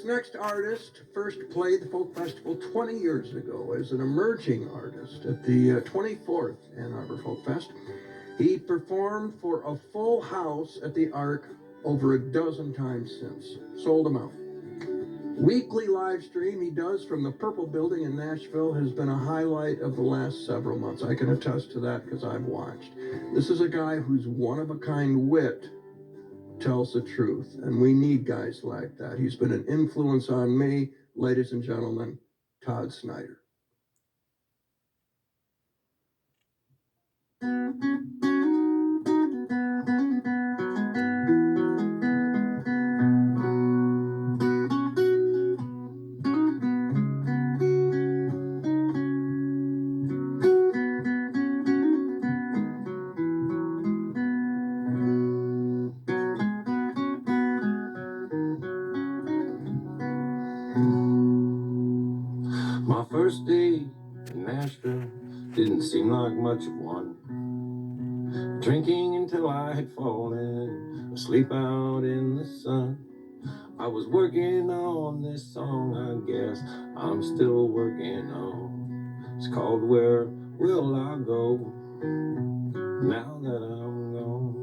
This next artist first played the folk festival 20 years ago as an emerging artist at the 24th Ann Arbor Folk Fest. He performed for a full house at the Ark over a dozen times since. Sold them out. Weekly live stream he does from the Purple Building in Nashville has been a highlight of the last several months. I can attest to that because I've watched. This is a guy whose one-of-a-kind wit tells the truth, and we need guys like that. He's been an influence on me, ladies and gentlemen, Todd Snider. My first day in Nashville didn't seem like much of one. Drinking until I had fallen asleep out in the sun. I was working on this song, I guess I'm still working on. It's called Where Will I Go Now That I'm Gone.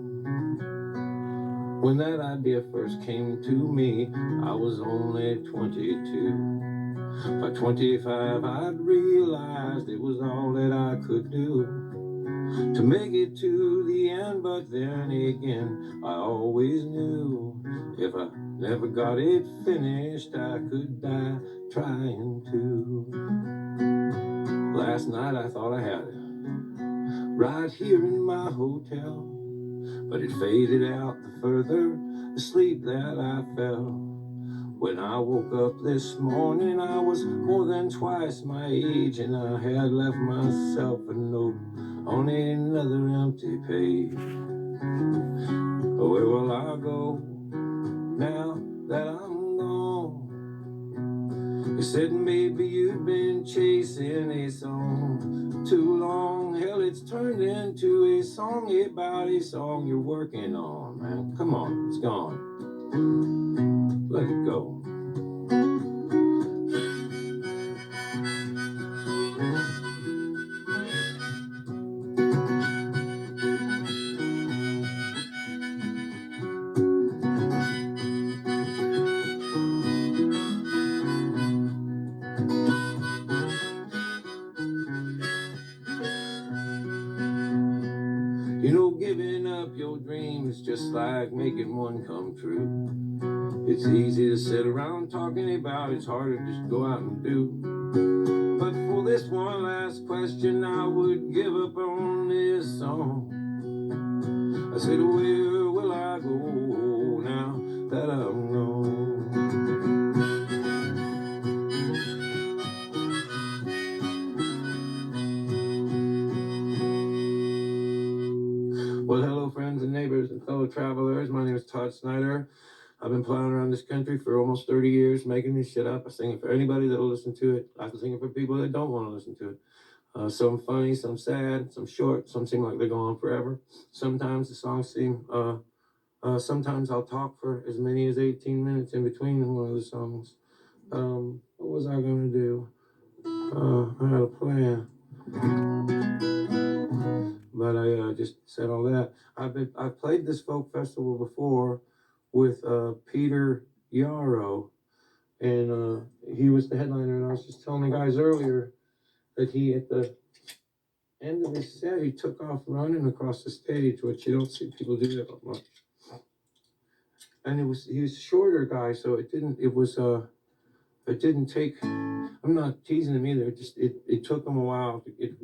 When that idea first came to me, I was only 22. By 25, I'd realized it was all that I could do to make it to the end. But then again, I always knew if I never got it finished, I could die trying to. Last night I thought I had it right here in my hotel, but it faded out the further asleep that I fell. When I woke up this morning, I was more than twice my age, and I had left myself a note on another empty page. Where will I go now that I'm gone? You said maybe you've been chasing a song too long. Hell, it's turned into a song about a song you're working on, man. Come on, it's gone. Let it go. You know, giving up your dreams just like making one come true. It's easy to sit around talking about, it's harder to just go out and do. But for this one last question, I would give up on this song. I said, where will I go now that I'm gone? Well, hello, friends and neighbors and fellow travelers. My name is Todd Snider. I've been plowing around this country for almost 30 years, making this shit up. I sing it for anybody that'll listen to it. I sing it for people that don't want to listen to it. Some funny, some sad, some short, some seem like they go on forever. Sometimes the songs seem, sometimes I'll talk for as many as 18 minutes in between one of the songs. What was I going to do? I had a plan. But I just said all that. I've played this folk festival before with Peter Yarrow, and he was the headliner. And I was just telling the guys earlier that he, at the end of his set, he took off running across the stage, which you don't see people do that much. And he was a shorter guy, so it didn't take. I'm not teasing him either. It took him a while to get.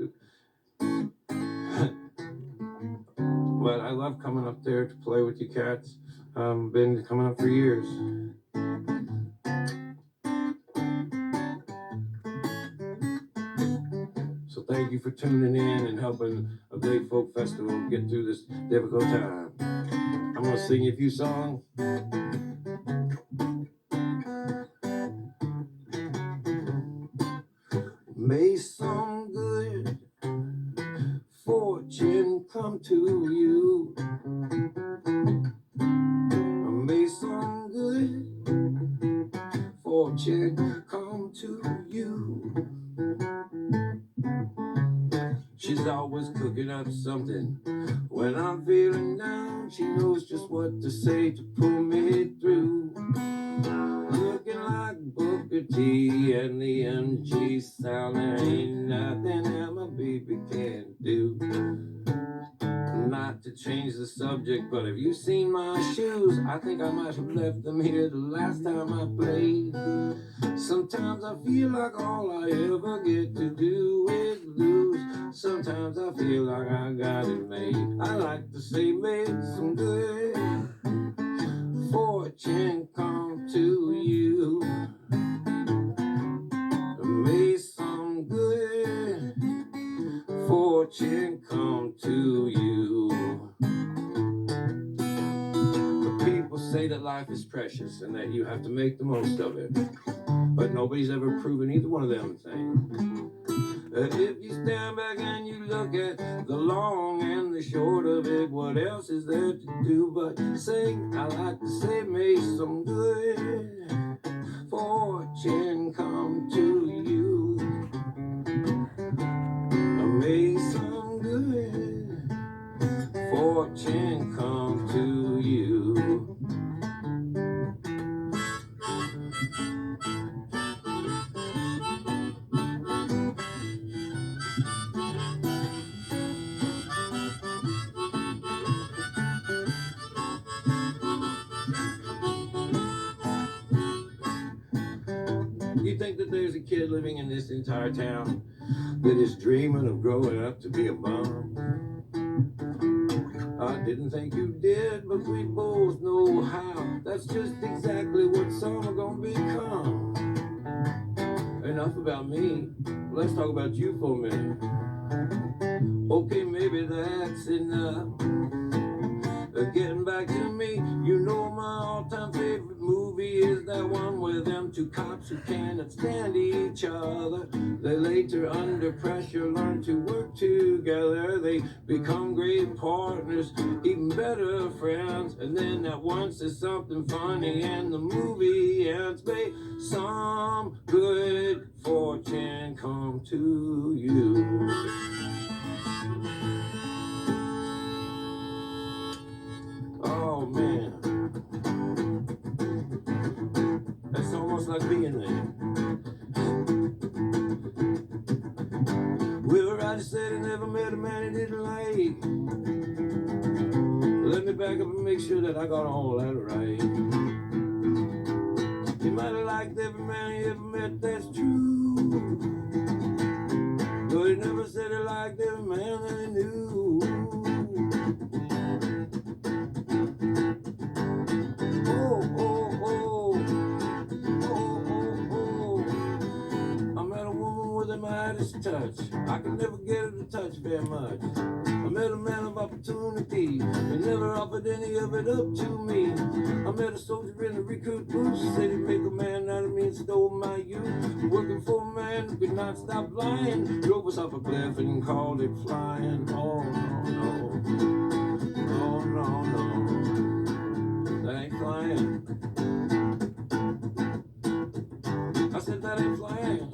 But I love coming up there to play with you cats. Been coming up for years. So thank you for tuning in and helping a big folk festival get through this difficult time. I'm gonna sing you a few songs. May some good fortune come to you. May some good fortune come to you. She's always cooking up something when I'm feeling down. She knows just what to say to pull me through. Looking like Booker T and the MG sound. There ain't nothing that my baby can't do. Not to change the subject, but have you seen my shoes? I think I might have left them here the last time I played. Sometimes I feel like all I ever get to do is lose. Sometimes I feel like I got it made. I like to say made some good fortune come to you. May some good fortune come to you. But people say that life is precious and that you have to make the most of it. But nobody's ever proven either one of them things. If you stand back and you look at the long and the short of it, what else is there to do but sing? I like to say, may some good fortune come to you. May some good fortune come to you. You think that there's a kid living in this entire town that is dreaming of growing up to be a bum? I didn't think you did, but we both know how. That's just exactly what some are gonna become. Enough about me. Let's talk about you for a minute. Okay, maybe that's enough. Getting back to me, you know my all-time favorite movie is that one with them two cops who cannot stand each other. They later, under pressure, learn to work together. They become great partners, even better friends. And then at once there's something funny and the movie ends. May some good fortune come to you. Oh man, that's almost like being there. Will Rodgers said he never met a man he didn't like. Let me back up and make sure that I got all that right. He might have liked every man he ever met, that's true. But he never said he liked every man that he knew. Touch. I could never get her to touch very much. I met a man of opportunity, he never offered any of it up to me. I met a soldier in the recruit booth, said he'd make a man out of me and stole my youth. Working for a man who could not stop lying, drove us off a cliff and called it flying. Oh no, no, oh no, no, that ain't flying. I said that ain't flying.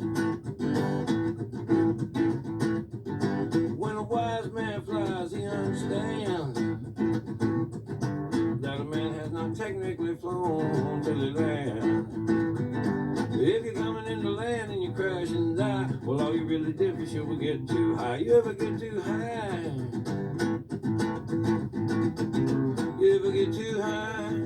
When a wise man flies, he understands that a man has not technically flown till he lands. If you're coming into land and you crash and die, well, all you really did for sure will get too high. You ever get too high? You ever get too high?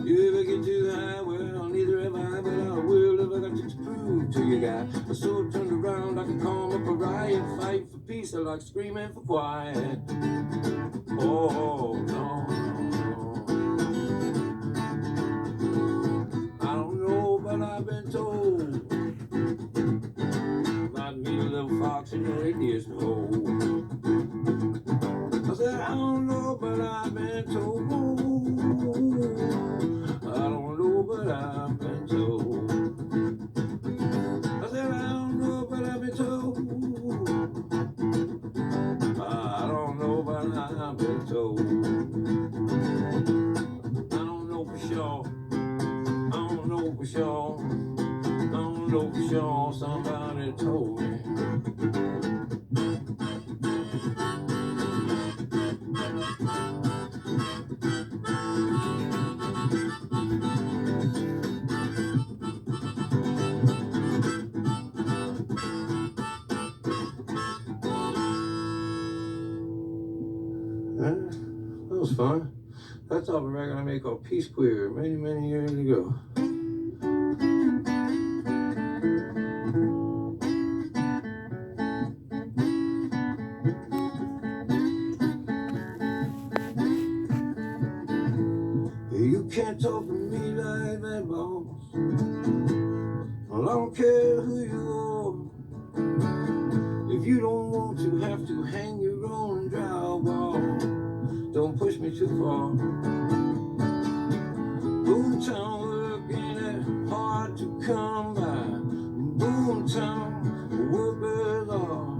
You ever get too high? Well, neither have I, but I will if I got to prove to you guys. A sword turned around, I can calm up a riot, fight for peace, I like screaming for quiet. Oh, no, no, I don't know, but I've been told I'd meet a little fox in the reindeer's hole. I said, I don't know, but I've been told. I don't know, but I've been told. I said, I don't know, but I've been told. I don't know, but I've been told. I don't know for sure, for sure. Don't know for sure, somebody told me. That was fun. That's off a record I made called Peace Queer many, many years ago. You can't talk to me like that, boss. Well, I don't care who you are. If you don't want to have to hang your own drywall, don't push me too far. Boomtown work ain't that hard to come by. Boomtown workers are.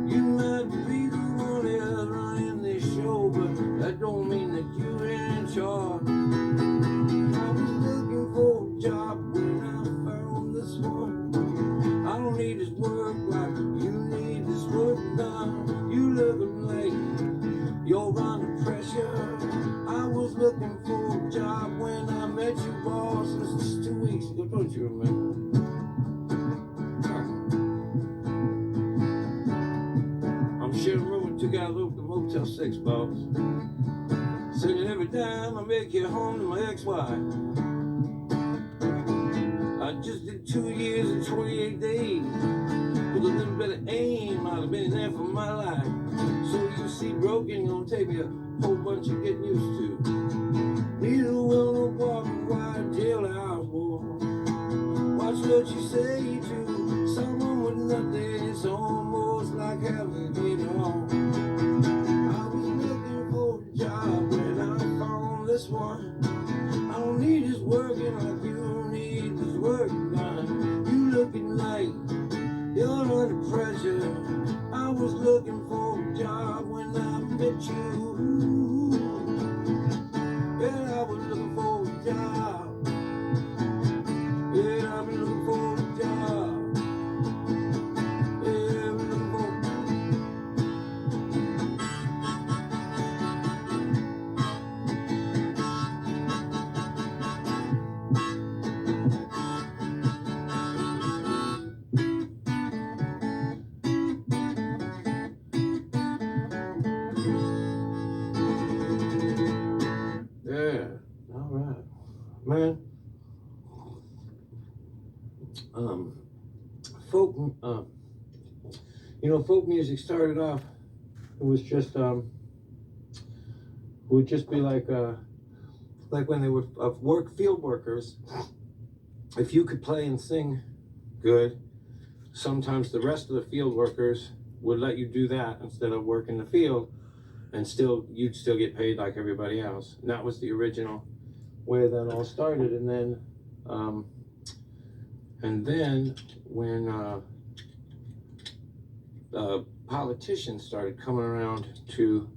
You might be the one that's running this show, but that don't mean that you're in charge. I was looking for a job when I found this one. I don't need this work like you need this work done. You looking like you're under pressure. I was looking for a job when I met you, boss. This was 2 weeks ago, don't you remember? I'm sharing a room with two guys over at the Motel 6, boss. Singing every time I make it home to my ex-wife. I just did 2 years and 28 days. With a little bit of aim, I'd have been there for my life. So you see, broken gonna take me a whole bunch of getting used to. Neither will no walking wide jailhouse wall. Watch what you say to someone with nothing. It's almost like having it all. I was looking for a job when I found this one. I don't need this working like you need this work done. You looking like you're under pressure. I was looking for a job when I met you. Yeah, I was looking for a job. Yeah, I've been looking for a job. Yeah, I've been looking for a job. Yeah, all right, man. Folk, folk music started off. It was just, would just be like when they were field workers. If you could play and sing good, sometimes the rest of the field workers would let you do that instead of working the field, and you'd still get paid like everybody else. And that was the original way that all started. And then when politicians started coming around to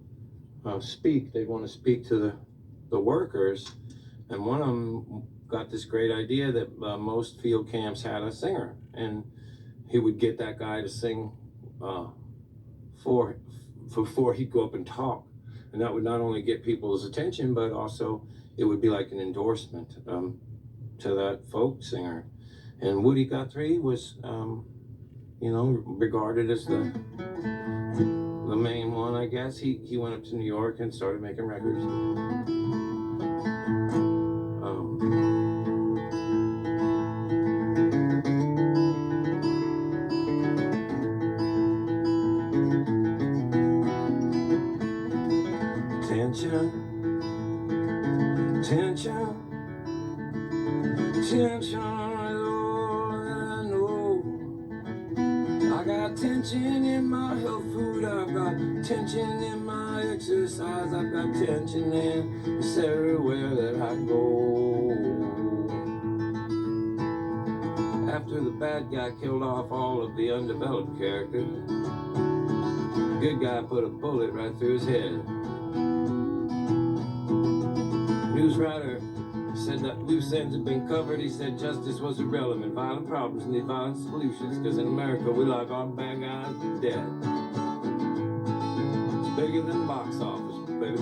speak, they want to speak to the workers, and one of them got this great idea that most field camps had a singer, and he would get that guy to sing before he'd go up and talk, and that would not only get people's attention, but also it would be like an endorsement to that folk singer. And Woody Guthrie was regarded as the main one, I guess. He went up to New York and started making records. Tension, tension is all that I know. I got tension in my health food, I've got tension in my exercise, I've got tension in it's everywhere that I go. After the bad guy killed off all of the undeveloped characters, the good guy put a bullet right through his head. News writer Said that loose ends had been covered. He said justice was irrelevant. Violent problems need violent solutions, because in America we like our bad guys dead. It's bigger than the box office, baby.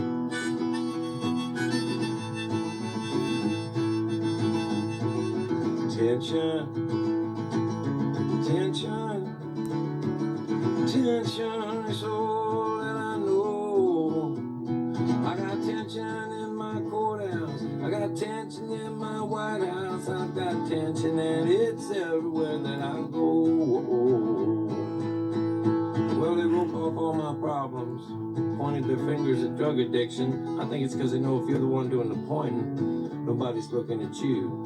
Tension, tension, tension is all that I know. I got tension in my courthouse, I got tension in my White House, I've got tension and it's everywhere that I go. Well, they rope off all my problems, pointed their fingers at drug addiction. I think it's because they know if you're the one doing the pointing, nobody's looking at you.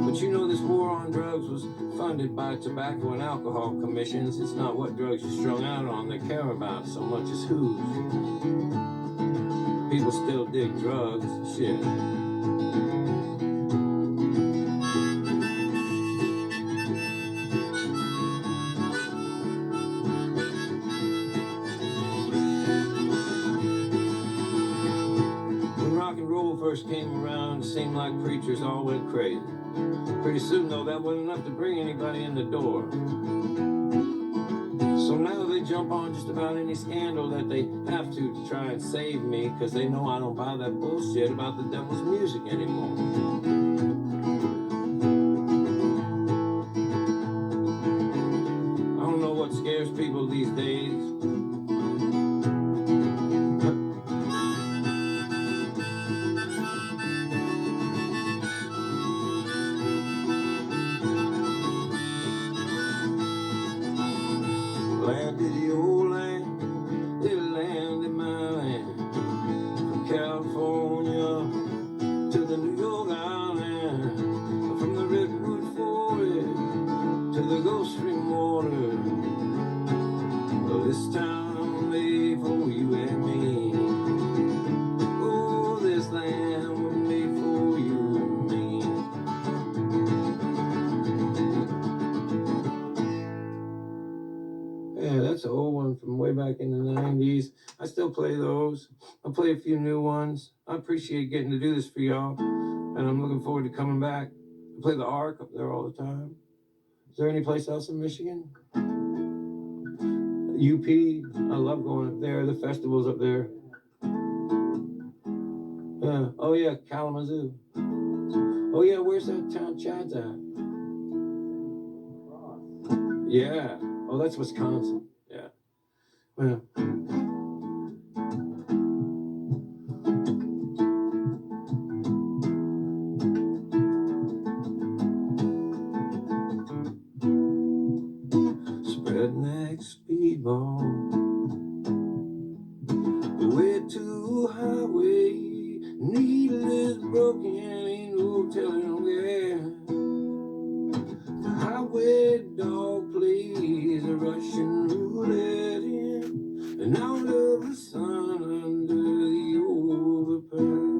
But you know, this war on drugs was funded by tobacco and alcohol commissions. It's not what drugs you're strung out on they care about so much as whose. People still dig drugs, shit. When rock and roll first came around, it seemed like preachers all went crazy. Pretty soon, though, that wasn't enough to bring anybody in the door. So now they jump on just about any scandal that they have to try and save me, because they know I don't buy that bullshit about the devil's music anymore. I don't know what scares people these days. Land is your land, the land is my land. From California to the New York Island, from the Redwood Forest to the Gulf Stream water. Well, this town made for you and me. Oh, this land was made for you and me. Yeah, that's an old one from way back in the 90s. I still play those. I play a few new ones. I appreciate getting to do this for y'all, and I'm looking forward to coming back. I play the Ark up there all the time. Is there any place else in Michigan? UP, I love going up there. The festivals up there. Yeah. Oh yeah, Kalamazoo. Oh yeah, where's that town Chad's at? Yeah. Oh, that's Wisconsin. Yeah. Yeah. Redneck speedball, the way to highway, needle is broken, ain't no telling where. The highway dog plays a Russian roulette in and out of the sun under the overpass.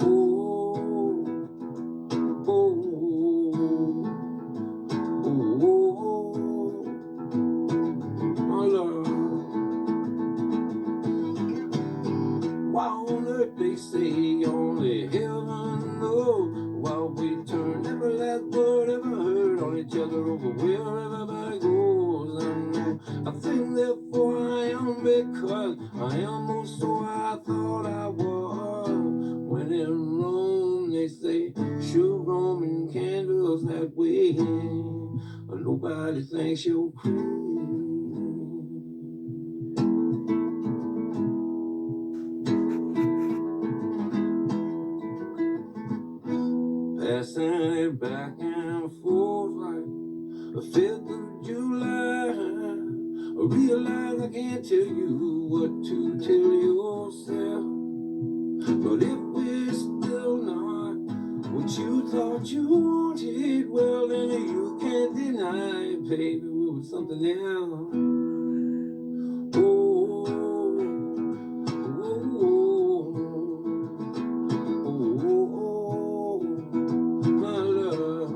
Oh, oh, oh, my love. Why on earth they say only heaven knows? While we turn every last word ever heard on each other over where everybody goes. I know I think therefore I am, because I am also I thought I was. When in Rome they say show Roman candles that way, but nobody thinks you're crazy. Passing it back and forth like the 5th of July. I realize I can't tell you what to tell yourself, but if we're still not what you thought you wanted, well then you can't deny it, baby, we were something else. Oh, oh, oh, oh, my love.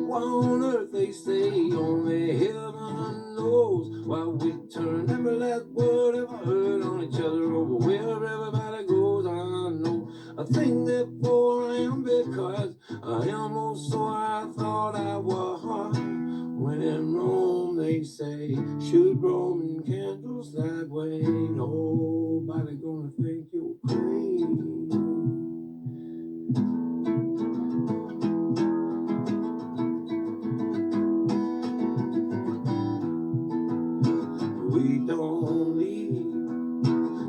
Why on earth they say only heaven knows? Why we turn every last word ever heard on each other over where everybody I think therefore I am because I am also I thought I was. When in Rome they say, shoot Roman candles that way. Nobody gonna think you're crazy. We don't leave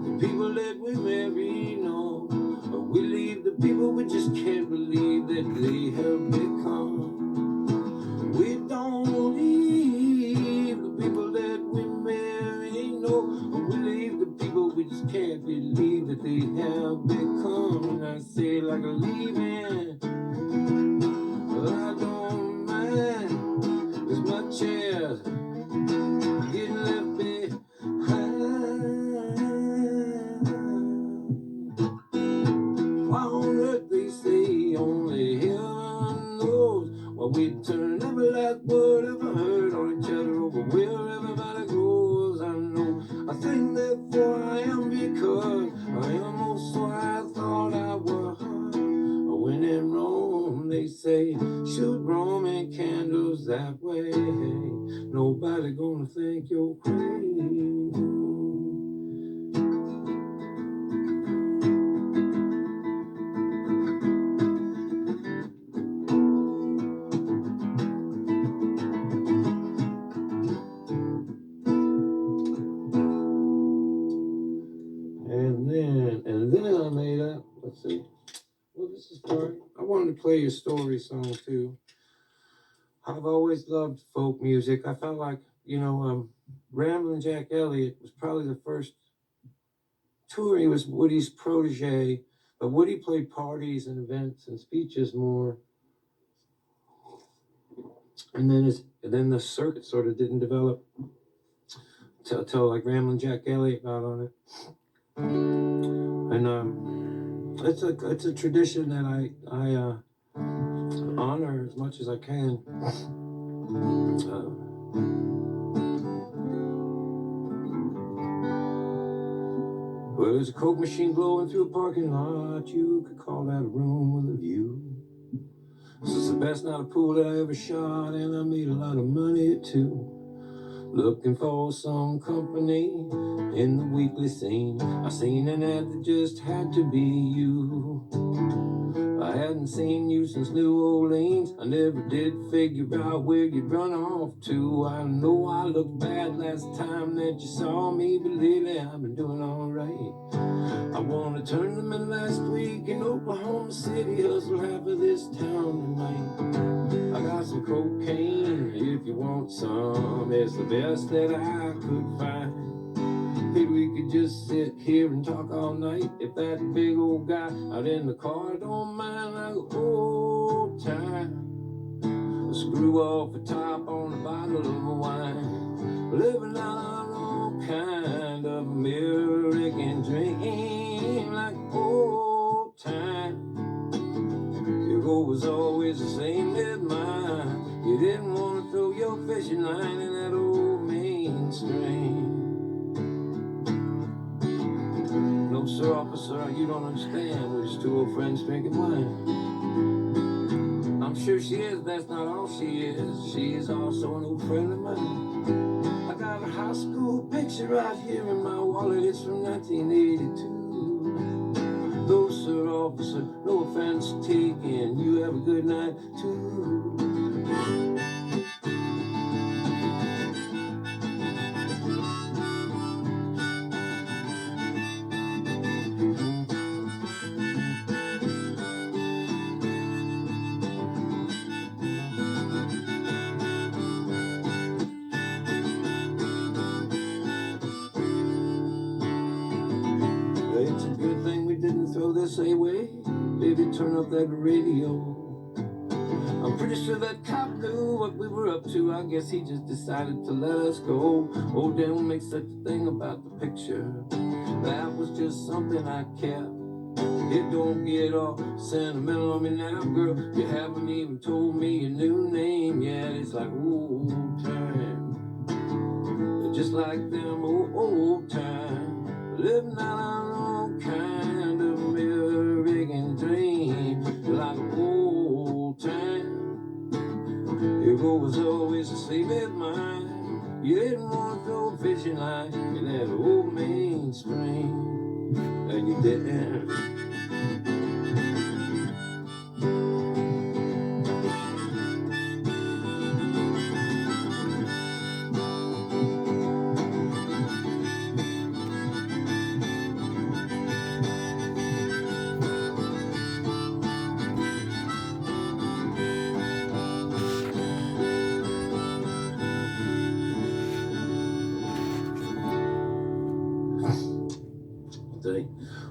the people that we marry, no. But we leave the people we just can't believe that they have become. We don't leave the people that we marry, no. But we leave the people we just can't believe that they have become. And I say like a leaving, but I don't mind as much as getting left behind. Why on earth they say only heaven knows why we turn every last word ever heard on each other over where everybody goes. I know I think therefore I am because I am also I thought I was. When in Rome they say shoot Roman candles that way. Nobody gonna think you're crazy. And then I made up, let's see. Well, this is part. I wanted to play a story song too. I've always loved folk music. I felt like, Ramblin' Jack Elliott was probably the first tour. He was Woody's protege, but Woody played parties and events and speeches more. And then the circuit sort of didn't develop till like Ramblin' Jack Elliott got on it. And it's a tradition that I honor as much as I can. Well, there's a Coke machine blowing through a parking lot. You could call that a room with a view. This is the best night of pool that I ever shot, and I made a lot of money too. Looking for some company in the weekly scene. I seen an ad that just had to be you. I hadn't seen you since New Orleans. I never did figure out where you'd run off to. I know I looked bad last time that you saw me, but lately I've been doing alright. I wanna turn them in last week in Oklahoma City, hustle half of this town tonight. I got some cocaine if you want some. It's the best that I could find. Maybe we could just sit here and talk all night. If that big old guy out in the car don't mind, I go old time. Screw off the top on a bottle of wine. Living on all kind of American dream, like old time. Your goal was always the same as mine. You didn't want to throw your fishing line in that old mainstream. No, sir, officer, you don't understand. We're just two old friends drinking wine. I'm sure she is, that's not all she is. She is also an old friend of mine. I got a high school picture right here in my wallet. It's from 1982. No, sir, officer, no offense taken. You have a good night, too. It's a good thing we didn't throw this away. Baby, turn up that radio. I'm pretty sure that cop knew what we were up to. I guess he just decided to let us go. Oh, don't make such a thing about the picture. That was just something I kept. It don't get all sentimental on me now, girl. You haven't even told me your new name yet. It's like old time. Just like them old time. Living out our own kind of American save it mine. You didn't want to throw a fishing line in that old main stream, and you didn't.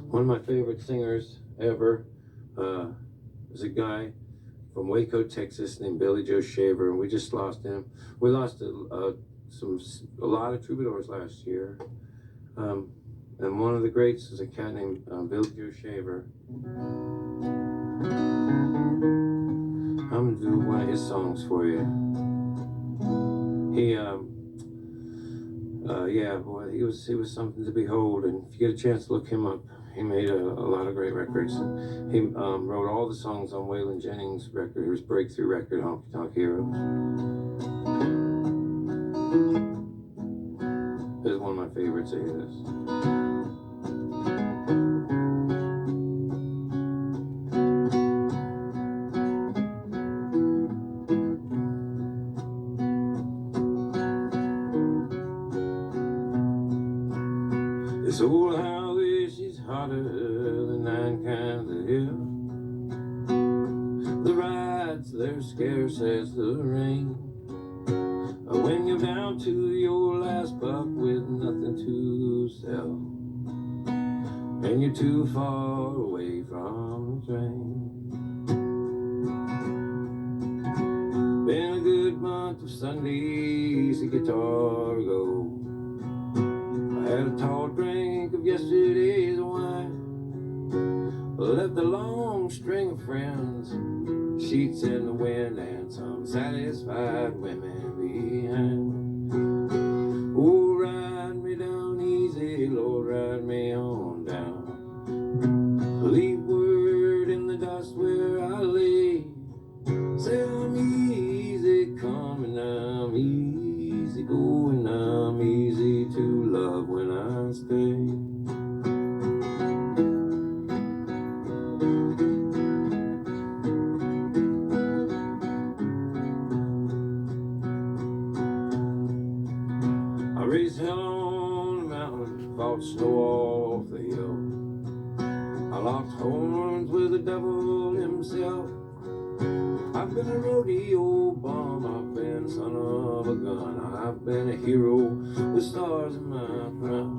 One of my favorite singers ever is a guy from Waco, Texas, named Billy Joe Shaver, and we just lost him. We lost a lot of troubadours last year, and one of the greats is a cat named Billy Joe Shaver. I'm gonna do one of his songs for you. He was something to behold, and if you get a chance to look him up, he made a lot of great records. He wrote all the songs on Waylon Jennings' record, his breakthrough record, Honky Tonk Heroes. This is one of my favorites of his. This old highway, she's hotter than 9 kinds of hell. The rides, they're scarce as the rain. When you're down to your last buck with nothing to sell, and you're too far away from the train. Been a good month of Sundays to guitar go. I had a tall drink of yesterday's wine, left a long string of friends, sheets in the wind, and some satisfied women behind. Oh, ride me down easy, Lord, ride me on down. Leave word in the dust where I lay. Say I'm easy coming, I'm easy going, I'm easy to love when I stay. I raised hell on the mountain, fought snow off the hill. I locked horns with the devil himself. I've been a rodeo bum, I've been son of a gun, I've been a hero with stars in my crown.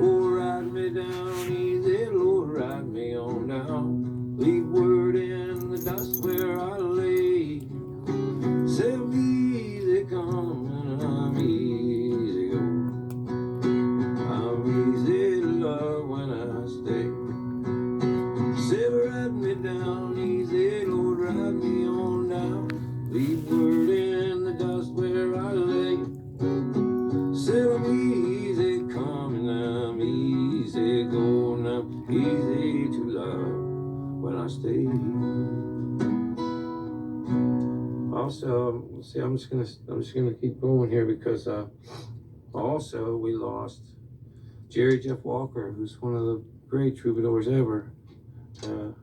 Oh, ride me down easy, Lord, ride me on down. Leave word in the dust where I lay. Say I'm easy coming, I'm easy go. I'm easy to love when I stay. Say ride me down easy, Lord, ride me on down. Leave word in the dust where I lay. Say I'm easy coming, I'm easy going, I'm easy to love when I stay. Also, see, I'm just gonna keep going here because also we lost Jerry Jeff Walker, who's one of the great troubadours ever.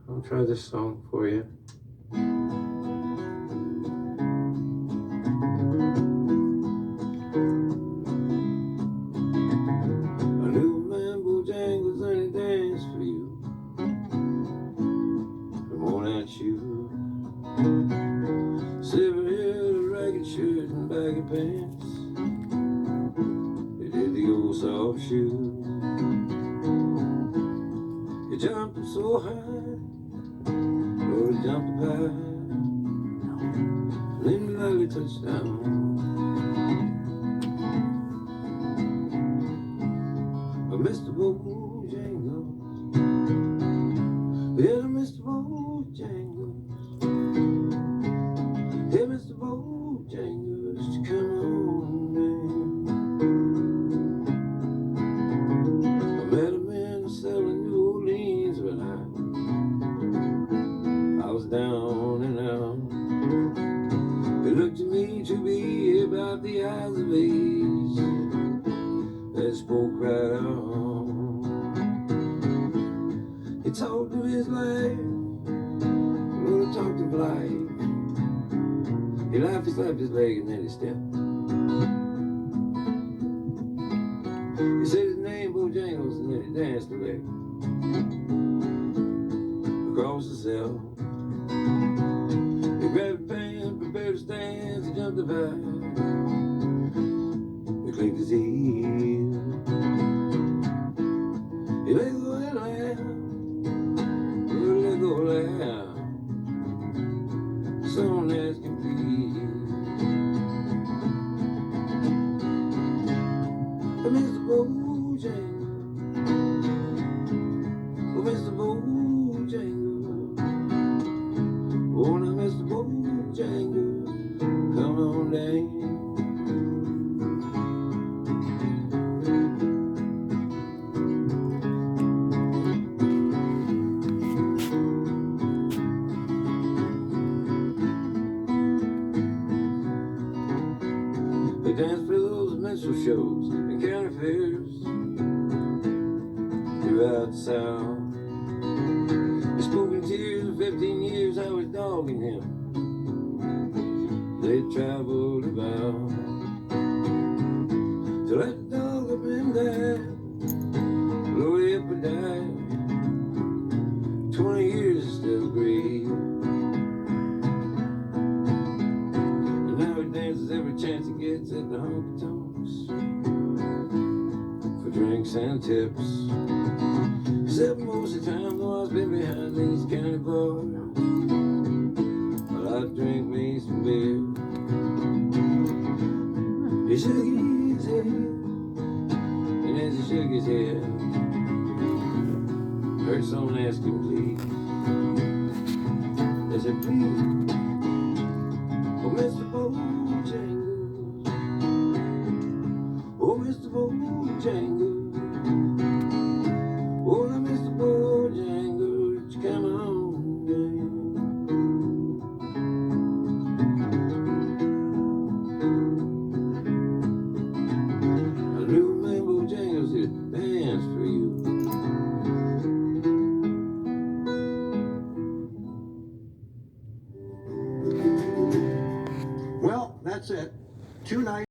I'll try this song for you. A new mambo jangles and he dance for you. Come on at you. Silver hair, a ragged shirt and baggy pants. They did the old soft shoe. You jumped up so high, Lord, you jumped up high. Then you lightly touched down. But Mr. Bojangles, yeah, Mr. Bojangles, yeah, Mr. Bojangles, you come on, man. I met a man selling New Orleans when I was down and out. It looked to me to be He talked of his life, Lord, he talked of life. He laughed, he slapped his leg, and then he stepped. He said his name, Bojangles, and then he danced a leg across the cell. He grabbed a pen, prepared to stand, he jumped the back. He clicked his heel. He let go and laughed. Let go laugh. Someone asked him, please. Mr. Bojangles, oh Mr. Bojangles, oh now Mr. Bojangles, come on down. They dance those minstrel shows and county fairs throughout the South. He spoke in tears for 15 years, I was dogging him. They traveled about to let the dog up and die, blow it up and die. 20 years is still grief. Dances every chance he gets at the honky tonks for drinks and tips. Except most of the time, though I've been behind these county bars, while I drink me some beer. He shook his head, and as he shook his head, heard someone ask him, please. They said, please. Oh, Mr. Bojangles, oh, Mr. Bojangles,